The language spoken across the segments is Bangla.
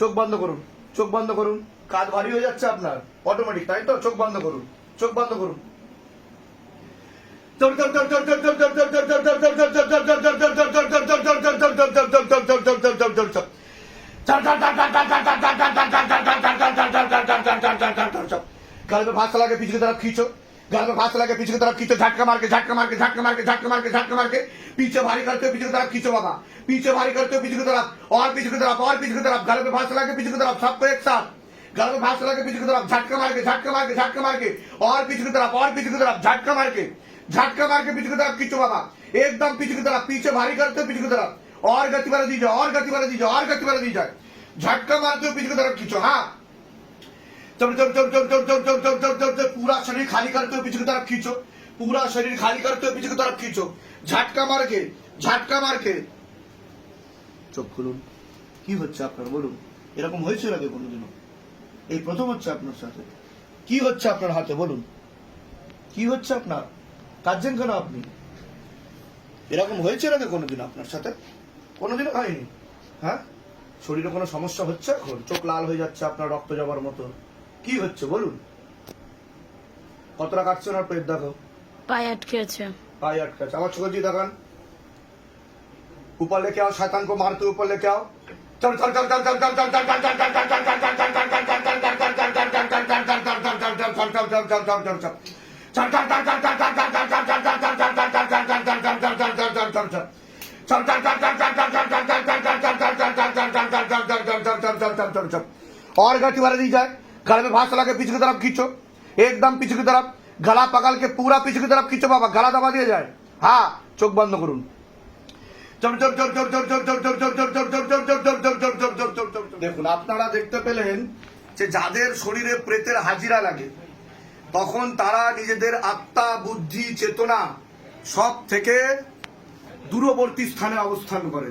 চোখ বন্ধ করুন, চোখ বন্ধ করুন। কাঁধ ভারী হয়ে যাচ্ছে আপনার অটোমেটিক, তাই তো? চোখ বন্ধ করুন, চোখ বন্ধ করুন। गले में भांस लगा के पीछे की तरफ खींचो, गले में भांस लगा के पीछे की तरफ खींचो, झटका मार के झटका मार के झटका मार के झटका मार के झटका मार के पीछे भारी करते हो, पीछे की तरफ खींचो बाबा, पीछे भारी करते हो, पीछे की तरफ और पीछे की तरफ और पीछे की तरफ। गले में भांस लगा के पीछे की तरफ, सबको एक साथ गले में भांस लगा के पीछे की तरफ, झटका मार के झटका मार के झटका मार के और पीछे की तरफ और पीछे की तरफ, झटका मार के पीछे की तरफ खींचो बाबा, एकदम पीछे की तरफ। पीछे भारी करते हो, पीछे की तरफ और गति वाला दीजिए, और गति वाला दीजिए, और गति वाला दीजिए। झटका मारते हो, पीछे की तरफ खींचो। हाँ, पूरा शरीर खाली करते हो, पीछे की तरफ खींचो, पूरा शरीर खाली करते हो, पीछे की तरफ खींचो, झटका मार के झटকা মার के। চোখ খুলুন। কি হচ্ছে আপনার বলুন? এরকম হয়েছিল আগে কোনোদিনও? এই প্রথম হচ্ছে আপনার সাথে? কি হচ্ছে আপনার হাতে বলুন? কি হচ্ছে আপনার? কাঁদছেন কেন আপনি? এরকম হয়েছিল আগে কোনোদিন আপনার সাথে? কোনোদিনও হয়নি? হ্যাঁ, শরীরে কোনো সমস্যা হচ্ছে এখন? চোখ লাল হয়ে যাচ্ছে আপনার, রক্ত যাবার মতো, কি হচ্ছে বলুন? কতটা কাটছে ওনার পেট দেখো, পায়ে আটকে আছে, पाए अटका। আমার চোখ দিয়ে দেখান, ऊपर लेके आओ, शैतान को मारते ऊपर लेके आओ। चल चल चल चल चल चल चल चल चल चल चल चल चल चल चल चल चल और गति वाले दी जाए। गले में भांस लगा के पीछे की तरफ खींचो, एकदम पीछे की तरफ, गला पकड़ के पूरा पीछे की तरफ खींचो बाबा, गला दबा दिया जाए। हाँ, चोख बंद करूँ। দেখুন, আপনারা দেখতে পেলেন যে যাদের শরীরে প্রেতের হাজিরা লাগে তখন তারা নিজেদের আত্মা, বুদ্ধি, চেতনা সব থেকে দূরবর্তী স্থানে অবস্থান করে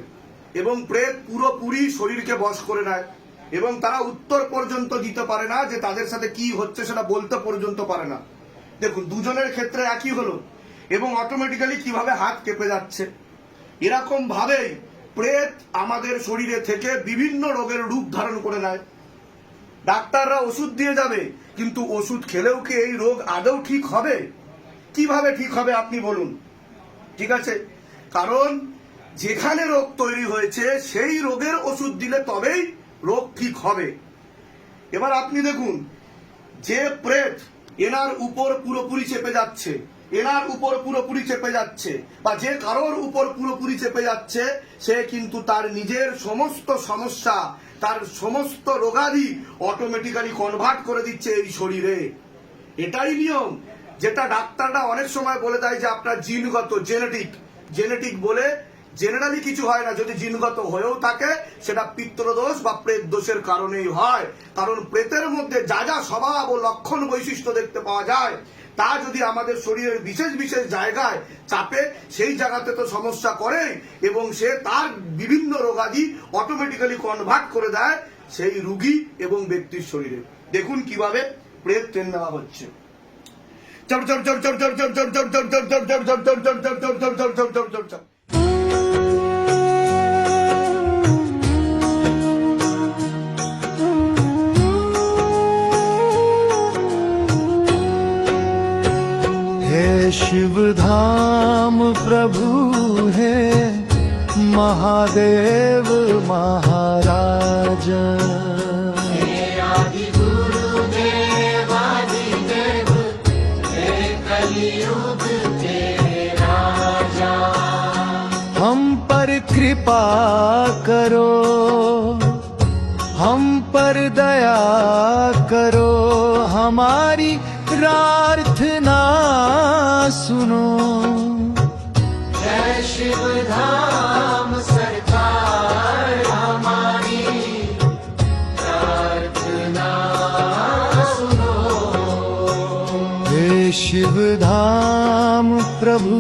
এবং প্রেত পুরোপুরি শরীরকে বশ করে নেয় এবং তারা উত্তর পর্যন্ত দিতে পারে না, যে তাদের সাথে কি হচ্ছে সেটা বলতে পর্যন্ত পারে না। দেখুন, দুজনের ক্ষেত্রে একই হলো এবং অটোমেটিক্যালি কিভাবে হাত কেঁপে যাচ্ছে। এরকম ভাবেই প্রেত আমাদের শরীরে থেকে বিভিন্ন রোগের রূপ ধারণ করে নেয়। ডাক্তাররা ওষুধ দিয়ে যাবে, কিন্তু ওষুধ খেলেও কি এই রোগ আদৌ ঠিক হবে? কিভাবে ঠিক হবে আপনি বলুন? ঠিক আছে, কারণ যেখানে রোগ তৈরি হয়েছে সেই রোগের ওষুধ দিলে তবেই রোগ ঠিক হবে। এবার আপনি দেখুন, যে প্রেত এনার উপর পুরোপুরি চেপে যাচ্ছে, এনার উপর পুরোপুরি চেপে যাচ্ছে বা যে কারোর উপর পুরোপুরি চেপে যাচ্ছে, সে কিন্তু তার নিজের সমস্ত সমস্যা, তার সমস্ত রোগাদি অটোমেটিক্যালি কনভার্ট করে দিচ্ছে এই শরীরে। এটাই নিয়ম, যেটা ডাক্তাররা অনেক সময় বলে দেয় যে আপনার জিনগত, জেনেটিক বলে জেনারেলি কিছু হয় না। যদি জিনগত হয়েও থাকে সেটা পিতৃদোষ বা প্রেত দোষের কারণেই হয়। কারণ প্রেতের মধ্যে যা যা স্বভাব ও লক্ষণ বৈশিষ্ট্য দেখতে পাওয়া যায়, তা যদি আমাদের শরীরের বিশেষ বিশেষ জায়গায় চাপে, সেই জায়গাতে তো সমস্যা করে এবং সে তার বিভিন্ন রোগাদি অটোমেটিক্যালি কনভার্ট করে দেয় সেই রোগী এবং ব্যক্তির শরীরে। দেখুন কিভাবে প্রেত ট্রেন নেওয়া হচ্ছে। शिव धाम प्रभु है महादेव महाराज। आदि गुरुदेव आदिदेव हे कलियुग तेरे राजा। हम पर कृपा करो, हम पर दया करो, हमारी प्रार्थना सुनो। जय शिव धाम सरकार, हमारी प्रार्थना सुनो। हे शिव धाम प्रभु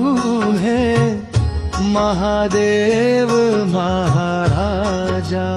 है महादेव महाराजा।